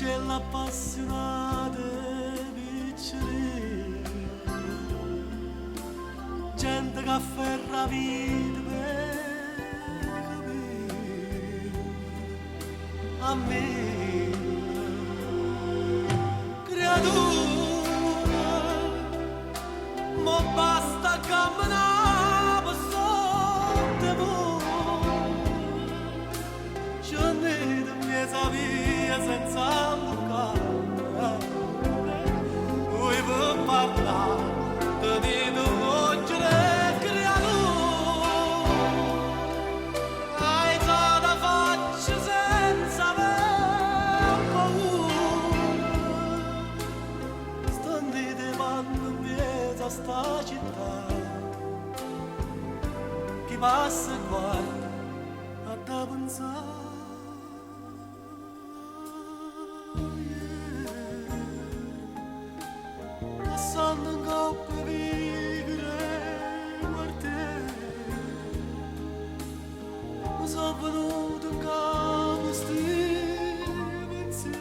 c'è l'appassionata piccoli, gente che afferra la vita per capire a me, creatura, ma basta camminare per sotto voi, scendete in mezzo a via senza lucare, voi per parlare, te dite voce creatura, hai già da faccia senza aver paura, stendete mano in mezzo a sta città, chi passa qua a da pensare. Passando in coppia vigile guardare, mi sono venuto in capo sti pensieri.